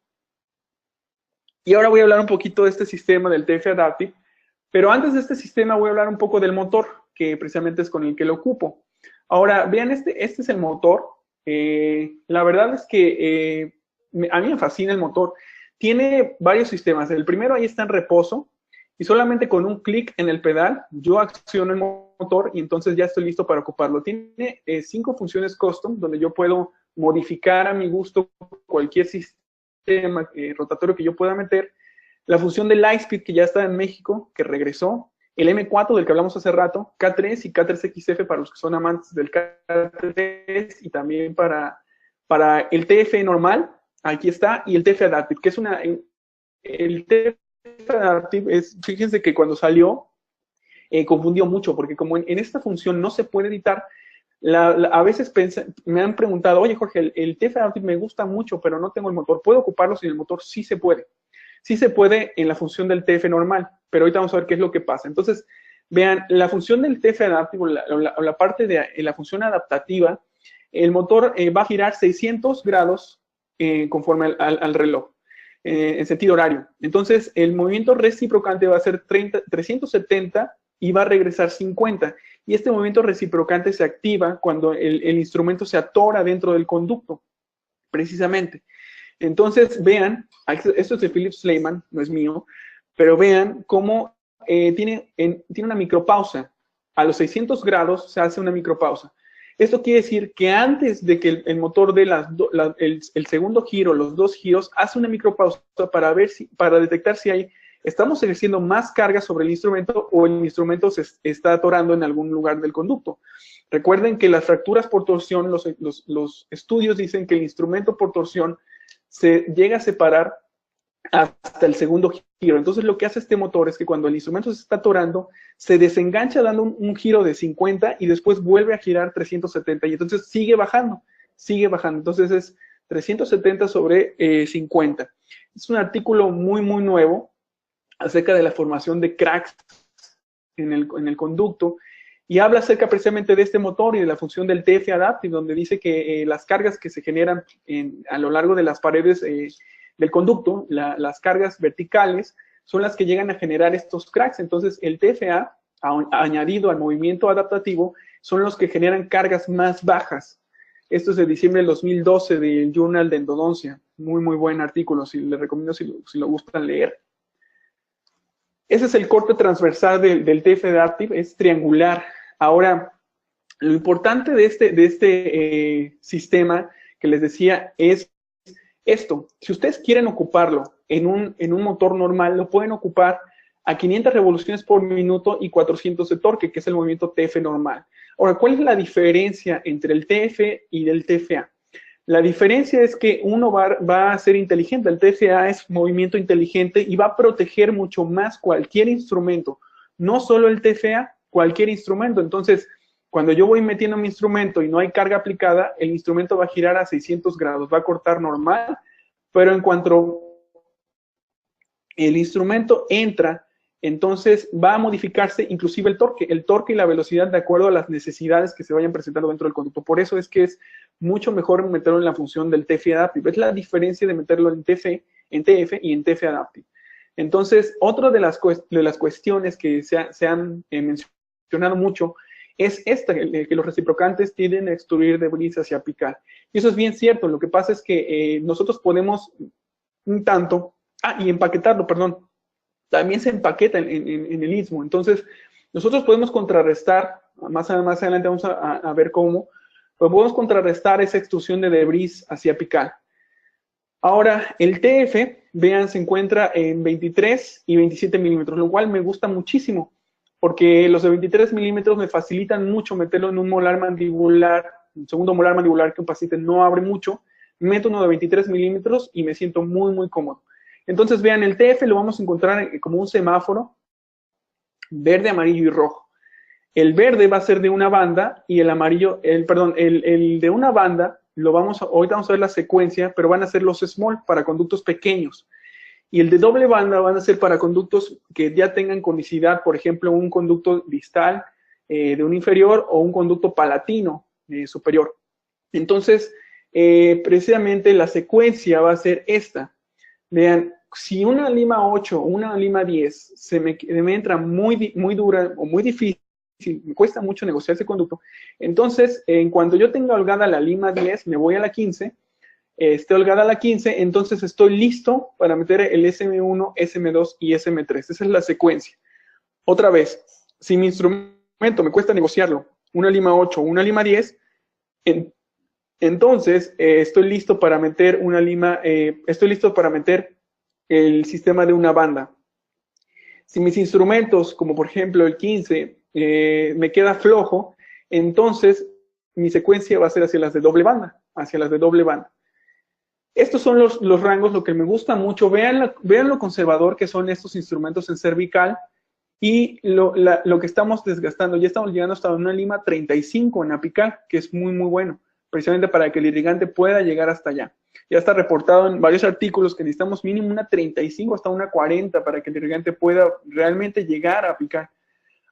Y ahora voy a hablar un poquito de este sistema del TF Adaptive, pero antes de este sistema voy a hablar un poco del motor, que precisamente es con el que lo ocupo. Ahora, vean, este es el motor. La verdad es que a mí me fascina el motor. Tiene varios sistemas. El primero ahí está en reposo y solamente con un clic en el pedal yo acciono el motor y entonces ya estoy listo para ocuparlo. Tiene 5 funciones custom donde yo puedo modificar a mi gusto cualquier sistema rotatorio que yo pueda meter. La función de Lightspeed que ya está en México, que regresó. El M4 del que hablamos hace rato, K3 y K3XF para los que son amantes del K3 y también para el TF normal, aquí está, y el TF Adaptive, que es el TF Adaptive fíjense que cuando salió, confundió mucho, porque como en esta función no se puede editar, a veces me han preguntado, oye Jorge, el TF Adaptive me gusta mucho, pero no tengo el motor, ¿puedo ocuparlo sin el motor? Sí se puede. Sí se puede en la función del TF normal, pero ahorita vamos a ver qué es lo que pasa. Entonces, vean, la función del TF Adaptive, o la parte de la función adaptativa, el motor va a girar 600 grados conforme al reloj, en sentido horario. Entonces, el movimiento reciprocante va a ser 370 y va a regresar 50. Y este movimiento reciprocante se activa cuando el instrumento se atora dentro del conducto, precisamente. Entonces, vean, esto es de Philip Slayman, no es mío, pero vean cómo tiene una micropausa. A los 600 grados se hace una micropausa. Esto quiere decir que antes de que el motor dé el segundo giro, los 2 giros, hace una micropausa para detectar si estamos ejerciendo más carga sobre el instrumento o el instrumento se está atorando en algún lugar del conducto. Recuerden que las fracturas por torsión, los estudios dicen que el instrumento por torsión se llega a separar hasta el segundo giro. Entonces lo que hace este motor es que cuando el instrumento se está atorando, se desengancha dando un giro de 50 y después vuelve a girar 370 y entonces sigue bajando. Entonces es 370 sobre 50. Es un artículo muy, muy nuevo acerca de la formación de cracks en el conducto y habla acerca precisamente de este motor y de la función del TF Adaptive, donde dice que las cargas que se generan a lo largo de las paredes del conducto, las cargas verticales, son las que llegan a generar estos cracks. Entonces, el TFA, añadido al movimiento adaptativo, son los que generan cargas más bajas. Esto es de diciembre del 2012 del Journal de Endodoncia. Muy, muy buen artículo, les recomiendo si lo gustan leer. Ese es el corte transversal del TF Adaptive, es triangular. Ahora, lo importante de este sistema que les decía es esto. Si ustedes quieren ocuparlo en un motor normal, lo pueden ocupar a 500 revoluciones por minuto y 400 de torque, que es el movimiento TF normal. Ahora, ¿cuál es la diferencia entre el TF y el TFA? La diferencia es que uno va a ser inteligente, el TFA es movimiento inteligente y va a proteger mucho más cualquier instrumento, no solo el TFA, cualquier instrumento. Entonces, cuando yo voy metiendo mi instrumento y no hay carga aplicada, el instrumento va a girar a 600 grados, va a cortar normal, pero en cuanto el instrumento entra, entonces va a modificarse inclusive el torque y la velocidad de acuerdo a las necesidades que se vayan presentando dentro del conducto. Por eso es que es mucho mejor meterlo en la función del TF Adaptive. Es la diferencia de meterlo en TF y en TF Adaptive. Entonces, otra de las cuestiones que se han mencionado mucho es esta, que los reciprocantes tienden a extruir debris hacia apical. Y eso es bien cierto. Lo que pasa es que nosotros podemos un tanto, y empaquetarlo, perdón, también se empaqueta en el istmo. Entonces, nosotros podemos contrarrestar, más adelante vamos a ver cómo, pero podemos contrarrestar esa extrusión de debris hacia apical. Ahora, el TF, vean, se encuentra en 23 y 27 milímetros, lo cual me gusta muchísimo, porque los de 23 milímetros me facilitan mucho meterlo en un molar mandibular un segundo molar mandibular que un paciente no abre mucho, meto uno de 23 milímetros y me siento muy, muy cómodo. Entonces, vean, el TF lo vamos a encontrar como un semáforo verde, amarillo y rojo. El verde va a ser de una banda y el amarillo, el de una banda, ahorita vamos a ver la secuencia, pero van a ser los small para conductos pequeños. Y el de doble banda van a ser para conductos que ya tengan conicidad, por ejemplo, un conducto distal de un inferior o un conducto palatino superior. Entonces, precisamente la secuencia va a ser esta. Vean, si una lima 8 o una lima 10 se me entra muy dura o muy difícil, me cuesta mucho negociar ese conducto, entonces, en cuanto yo tenga holgada la lima 10, me voy a la 15, esté holgada la 15, entonces estoy listo para meter el SM1, SM2 y SM3. Esa es la secuencia. Otra vez, si mi instrumento me cuesta negociarlo, una lima 8 o una lima 10, entonces estoy listo para meter el sistema de una banda. Si mis instrumentos, como por ejemplo el 15, me queda flojo, entonces mi secuencia va a ser hacia las de doble banda, Estos son los rangos, lo que me gusta mucho. Vean lo conservador que son estos instrumentos en cervical y lo que estamos desgastando. Ya estamos llegando hasta una lima 35 en apical, que es muy, muy bueno, precisamente para que el irrigante pueda llegar hasta allá. Ya está reportado en varios artículos que necesitamos mínimo una 35 hasta una 40 para que el irrigante pueda realmente llegar a apical.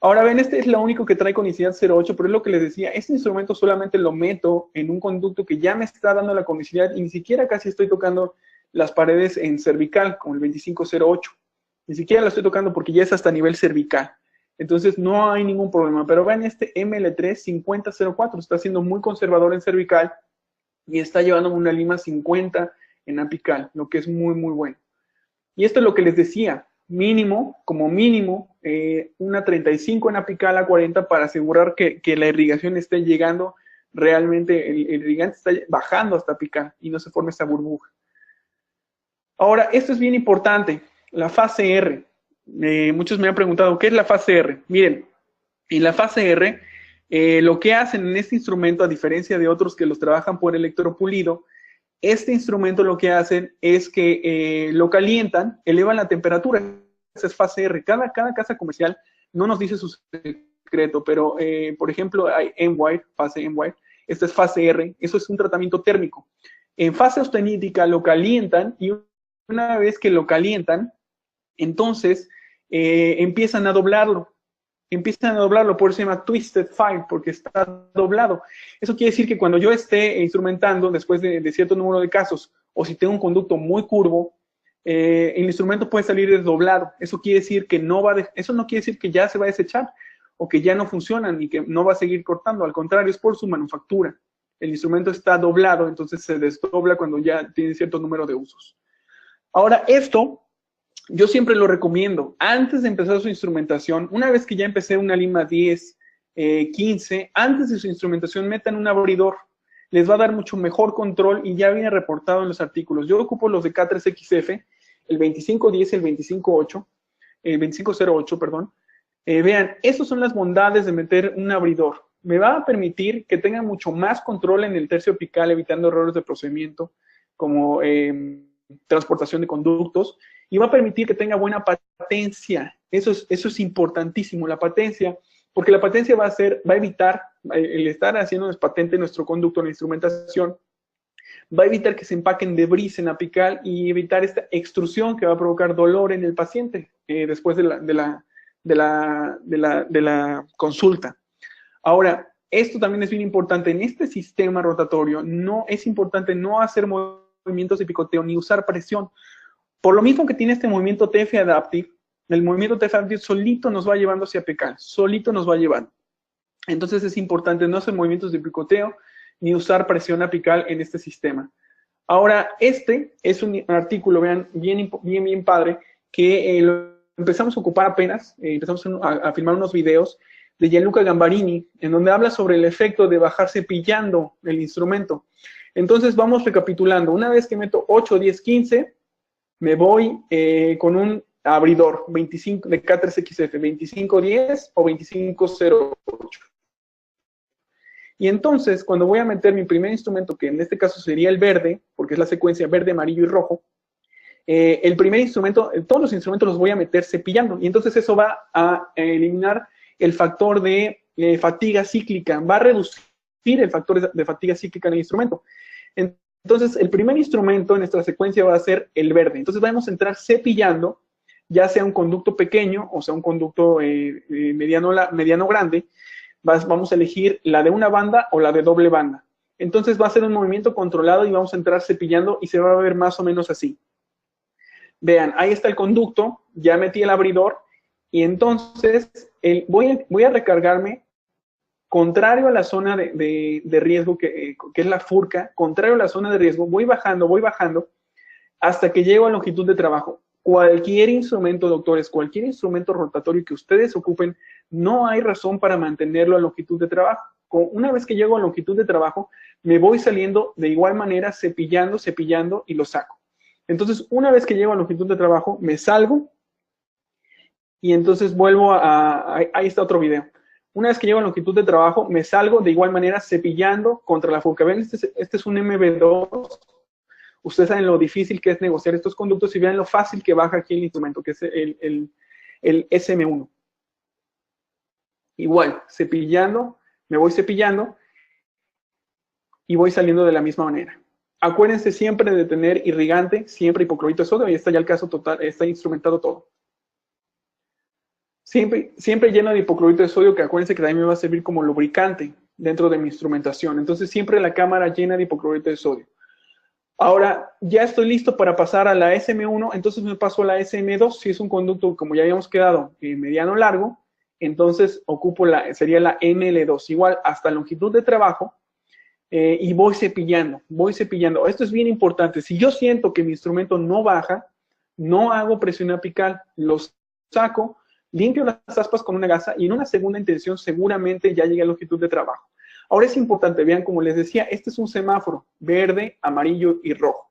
Ahora ven, este es lo único que trae conicidad 0.8, pero es lo que les decía, este instrumento solamente lo meto en un conducto que ya me está dando la conicidad y ni siquiera casi estoy tocando las paredes en cervical, como el 2508. Ni siquiera lo estoy tocando porque ya es hasta nivel cervical. Entonces no hay ningún problema. Pero vean este ML3 5004, está siendo muy conservador en cervical y está llevando una lima 50 en apical, lo que es muy, muy bueno. Y esto es lo que les decía, como mínimo, una 35 en apical a 40 para asegurar que la irrigación esté llegando realmente, el irrigante está bajando hasta apical y no se forme esta burbuja. Ahora, esto es bien importante, la fase R. Muchos me han preguntado, ¿qué es la fase R? Miren, en la fase R, lo que hacen en este instrumento, a diferencia de otros que los trabajan por electropulido, este instrumento lo que hacen es que lo calientan, elevan la temperatura. Esa es fase R. Cada casa comercial no nos dice su secreto, pero por ejemplo hay M-Wire, fase M-Wire. Esta es fase R. Eso es un tratamiento térmico. En fase austenítica lo calientan y una vez que lo calientan, entonces empiezan a doblarlo. Por eso se llama Twisted File, porque está doblado. Eso quiere decir que cuando yo esté instrumentando, después de cierto número de casos, o si tengo un conducto muy curvo, el instrumento puede salir desdoblado. Eso quiere decir que eso no quiere decir que ya se va a desechar, o que ya no funcionan y que no va a seguir cortando. Al contrario, es por su manufactura. El instrumento está doblado, entonces se desdobla cuando ya tiene cierto número de usos. Ahora, esto yo siempre lo recomiendo. Antes de empezar su instrumentación, una vez que ya empecé una lima 10, 15, antes de su instrumentación metan un abridor. Les va a dar mucho mejor control y ya viene reportado en los artículos. Yo ocupo los de K3XF, el 2510 y el 2508, perdón. Vean, esas son las bondades de meter un abridor. Me va a permitir que tengan mucho más control en el tercio apical, evitando errores de procedimiento, como transportación de conductos, y va a permitir que tenga buena patencia. Eso es importantísimo, la patencia, porque la patencia va a evitar, el estar haciendo patente nuestro conducto en la instrumentación, va a evitar que se empaquen debris en apical y evitar esta extrusión que va a provocar dolor en el paciente después de la consulta. Ahora, esto también es bien importante. En este sistema rotatorio es importante no hacer movimientos de picoteo ni usar presión. Por lo mismo que tiene este movimiento TF Adaptive, el movimiento TF Adaptive solito nos va llevando hacia apical, solito nos va llevando. Entonces es importante no hacer movimientos de picoteo ni usar presión apical en este sistema. Ahora, este es un artículo, vean, bien padre, que lo empezamos a ocupar apenas, empezamos a filmar unos videos de Gianluca Gambarini, en donde habla sobre el efecto de bajar cepillando el instrumento. Entonces vamos recapitulando. Una vez que meto 8, 10, 15, me voy con un abridor 25 de K3XF, 2510 o 2508. Y entonces, cuando voy a meter mi primer instrumento, que en este caso sería el verde, porque es la secuencia verde, amarillo y rojo, el primer instrumento, todos los instrumentos los voy a meter cepillando. Y entonces eso va a eliminar el factor de fatiga cíclica, va a reducir el factor de fatiga cíclica en el instrumento. Entonces, el primer instrumento en nuestra secuencia va a ser el verde. Entonces, vamos a entrar cepillando, ya sea un conducto pequeño, o sea, un conducto mediano grande. Vamos a elegir la de una banda o la de doble banda. Entonces, va a ser un movimiento controlado y vamos a entrar cepillando y se va a ver más o menos así. Vean, ahí está el conducto, ya metí el abridor y entonces voy a recargarme contrario a la zona de riesgo, que es la furca, contrario a la zona de riesgo, voy bajando hasta que llego a longitud de trabajo. Cualquier instrumento, doctores, cualquier instrumento rotatorio que ustedes ocupen, no hay razón para mantenerlo a longitud de trabajo. Una vez que llego a longitud de trabajo, me voy saliendo de igual manera, cepillando y lo saco. Entonces, una vez que llego a longitud de trabajo, me salgo y entonces vuelvo ahí está otro video. Una vez que llego a longitud de trabajo, me salgo de igual manera cepillando contra la furca. Ven, este es un MB2. Ustedes saben lo difícil que es negociar estos conductos y vean lo fácil que baja aquí el instrumento, que es el SM1. Igual, cepillando, me voy cepillando y voy saliendo de la misma manera. Acuérdense siempre de tener irrigante, siempre hipoclorito de sodio. Ahí está ya el caso total, está instrumentado todo. Siempre lleno de hipoclorito de sodio, que acuérdense que también me va a servir como lubricante dentro de mi instrumentación. Entonces siempre la cámara llena de hipoclorito de sodio. Ahora, ya estoy listo para pasar a la SM1, entonces me paso a la SM2. Si es un conducto, como ya habíamos quedado, mediano largo, entonces ocupo sería la ML2, igual hasta longitud de trabajo, y voy cepillando. Esto es bien importante. Si yo siento que mi instrumento no baja, no hago presión apical, los saco, limpio las aspas con una gasa y en una segunda intención seguramente ya llegué a longitud de trabajo. Ahora es importante, vean, como les decía, este es un semáforo, verde, amarillo y rojo.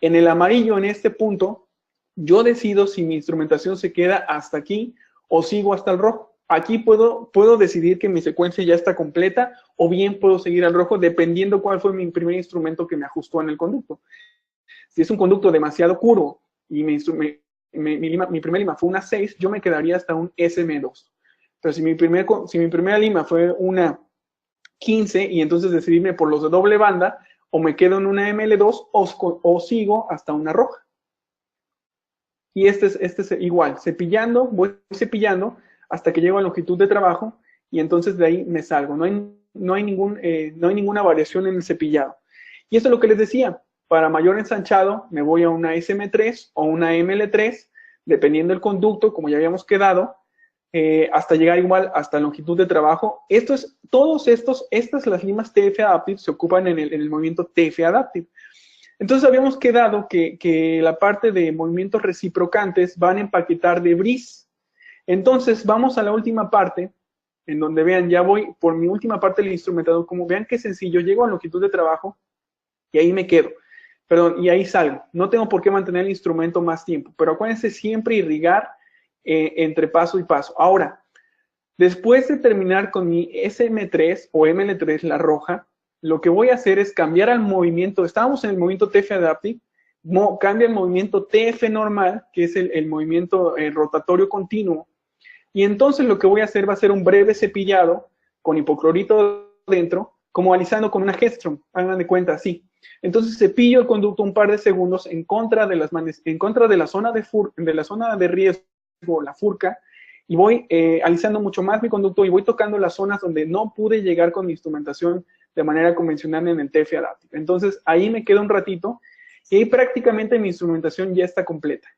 En el amarillo, en este punto, yo decido si mi instrumentación se queda hasta aquí o sigo hasta el rojo. Aquí puedo decidir que mi secuencia ya está completa o bien puedo seguir al rojo dependiendo cuál fue mi primer instrumento que me ajustó en el conducto. Si es un conducto demasiado curvo y mi primera lima fue una 6, yo me quedaría hasta un SM2. Pero si mi primera lima fue una 15 y entonces decidirme por los de doble banda, o me quedo en una ML2 o sigo hasta una roja. Y este es igual, voy cepillando hasta que llego a longitud de trabajo y entonces de ahí me salgo. No hay ninguna variación en el cepillado. Y esto es lo que les decía. Para mayor ensanchado me voy a una SM3 o una ML3, dependiendo del conducto, como ya habíamos quedado, hasta llegar igual hasta longitud de trabajo. Estas las limas TF Adaptive se ocupan en el movimiento TF Adaptive. Entonces habíamos quedado que la parte de movimientos reciprocantes van a empaquetar de bris. Entonces vamos a la última parte, en donde vean, ya voy por mi última parte del instrumentado, como vean qué sencillo, llego a longitud de trabajo y ahí me quedo. Perdón, y ahí salgo. No tengo por qué mantener el instrumento más tiempo, pero acuérdense siempre irrigar entre paso y paso. Ahora, después de terminar con mi SM3 o ML3, la roja, lo que voy a hacer es cambiar al movimiento. Estábamos en el movimiento TF Adaptive, cambia el movimiento TF normal, que es el movimiento rotatorio continuo, y entonces lo que voy a hacer va a ser un breve cepillado con hipoclorito dentro, como alisando con una Hedstrom, hagan de cuenta así. Entonces cepillo el conducto un par de segundos en contra de la zona de riesgo, la furca, y voy alisando mucho más mi conducto y voy tocando las zonas donde no pude llegar con mi instrumentación de manera convencional en el TF Adaptive. Entonces ahí me quedo un ratito y ahí prácticamente mi instrumentación ya está completa.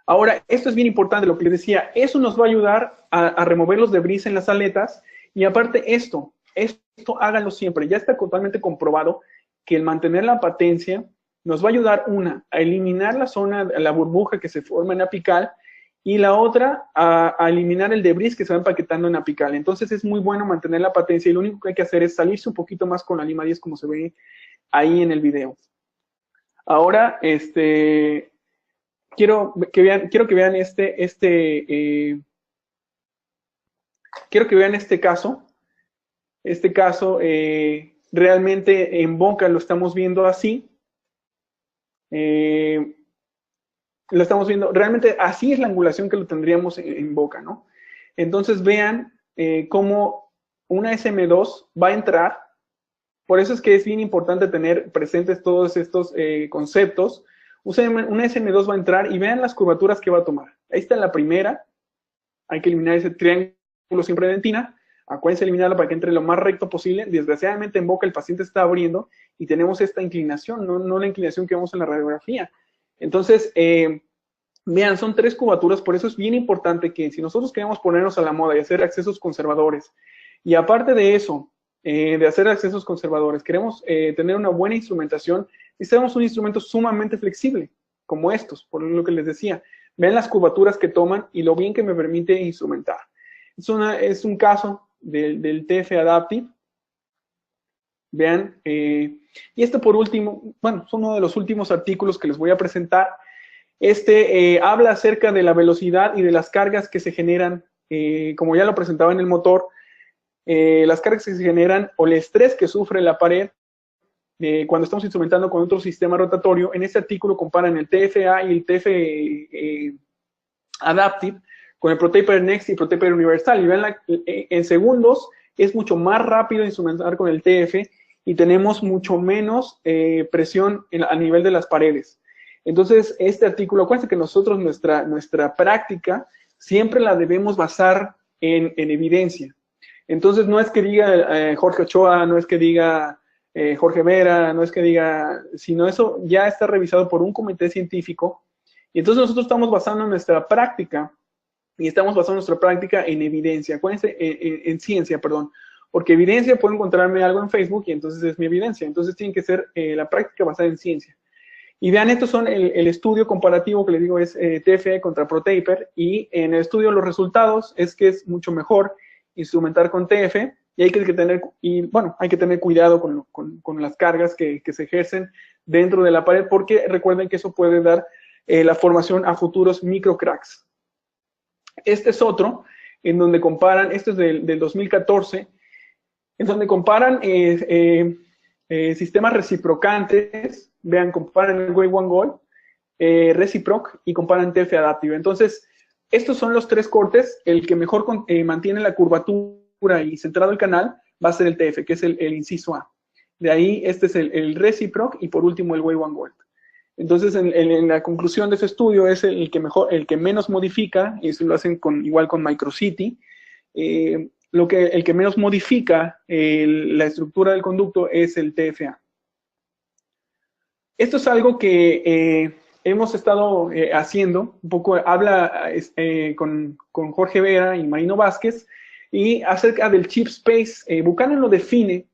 Ahora, esto es bien importante, lo que les decía, eso nos va a ayudar a remover los debris en las aletas y aparte esto háganlo siempre, ya está totalmente comprobado que el mantener la patencia nos va a ayudar, a eliminar la burbuja que se forma en apical y la otra a eliminar el debris que se va empaquetando en apical. Entonces es muy bueno mantener la patencia y lo único que hay que hacer es salirse un poquito más con la lima 10 como se ve ahí en el video. Ahora, quiero que vean este caso Este caso, realmente en boca lo estamos viendo así. Lo estamos viendo, realmente así es la angulación que lo tendríamos en boca, ¿no? Entonces vean cómo una SM2 va a entrar. Por eso es que es bien importante tener presentes todos estos conceptos. Una SM2 va a entrar y vean las curvaturas que va a tomar. Ahí está la primera. Hay que eliminar ese triángulo siempre de dentina. Acuérdense eliminarla para que entre lo más recto posible. Desgraciadamente en boca el paciente está abriendo y tenemos esta inclinación, no la inclinación que vemos en la radiografía. Entonces, vean, son 3 curvaturas, por eso es bien importante que si nosotros queremos ponernos a la moda y hacer accesos conservadores, y aparte de eso, de hacer accesos conservadores, queremos tener una buena instrumentación, necesitamos un instrumento sumamente flexible, como estos, por lo que les decía. Vean las curvaturas que toman y lo bien que me permite instrumentar. Es un caso del TF Adaptive. Vean, y este por último, bueno, es uno de los últimos artículos que les voy a presentar. Habla acerca de la velocidad y de las cargas que se generan, como ya lo presentaba en el motor, las cargas que se generan o el estrés que sufre la pared cuando estamos instrumentando con otro sistema rotatorio. En este artículo comparan el TFA y el TF Adaptive con el ProTaper Next y ProTaper Universal. Y vean, en segundos es mucho más rápido instrumentar con el TF y tenemos mucho menos presión a nivel de las paredes. Entonces, este artículo, acuérdense que nosotros nuestra práctica siempre la debemos basar en evidencia. Entonces, no es que diga Jorge Ochoa, no es que diga Jorge Vera, no es que diga, sino eso ya está revisado por un comité científico. Y entonces nosotros estamos basando nuestra práctica, y estamos basando nuestra práctica en evidencia, acuérdense, en ciencia, perdón. Porque evidencia, puedo encontrarme algo en Facebook y entonces es mi evidencia. Entonces tiene que ser la práctica basada en ciencia. Y vean, estos son el estudio comparativo que les digo es TFE contra ProTaper, y en el estudio los resultados es que es mucho mejor instrumentar con TF, y hay que tener cuidado con las cargas que se ejercen dentro de la pared, porque recuerden que eso puede dar la formación a futuros microcracks. Este es otro, en donde comparan, este es del 2014, en donde comparan sistemas reciprocantes. Vean, comparan el Wave One Goal, Reciproc, y comparan TF Adaptive. Entonces, estos son los 3 cortes. El que mejor mantiene la curvatura y centrado el canal va a ser el TF, que es el inciso A. De ahí, este es el Reciproc, y por último el Wave One Goal. Entonces, en la conclusión de ese estudio es el que menos modifica, y eso lo hacen igual con Microcity. El que menos modifica la estructura del conducto es el TFA. Esto es algo que hemos estado haciendo, un poco habla con Jorge Vera y Marino Vázquez, y acerca del chip space. Buchanan lo define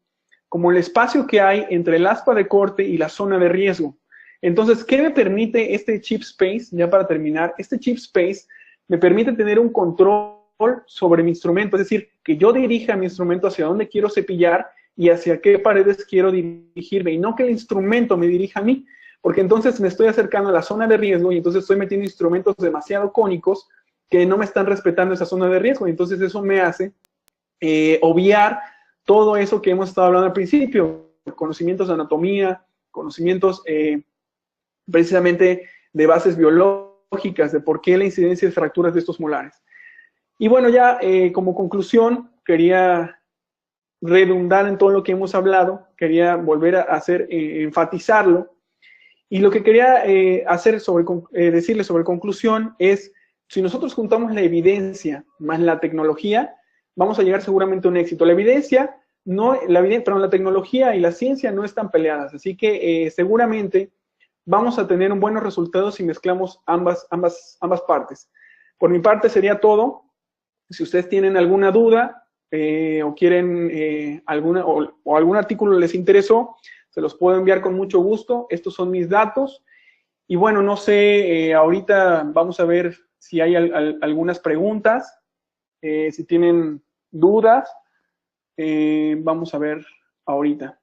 como el espacio que hay entre el aspa de corte y la zona de riesgo. Entonces, ¿qué me permite este chip space? Ya para terminar, este chip space me permite tener un control sobre mi instrumento, es decir, que yo dirija mi instrumento hacia dónde quiero cepillar y hacia qué paredes quiero dirigirme, y no que el instrumento me dirija a mí, porque entonces me estoy acercando a la zona de riesgo y entonces estoy metiendo instrumentos demasiado cónicos que no me están respetando esa zona de riesgo, y entonces eso me hace obviar todo eso que hemos estado hablando al principio, conocimientos de anatomía, conocimientos precisamente de bases biológicas, de por qué la incidencia de fracturas de estos molares. Y bueno, ya como conclusión, quería redundar en todo lo que hemos hablado, quería volver a enfatizarlo, y lo que quería decirles sobre conclusión es, si nosotros juntamos la evidencia más la tecnología, vamos a llegar seguramente a un éxito. La tecnología y la ciencia no están peleadas, así que seguramente vamos a tener un buenos resultados si mezclamos ambas partes. Por mi parte sería todo. Si ustedes tienen alguna duda o quieren algún artículo les interesó, se los puedo enviar con mucho gusto. Estos son mis datos. Y bueno, no sé, ahorita vamos a ver si hay algunas preguntas, si tienen dudas, vamos a ver ahorita.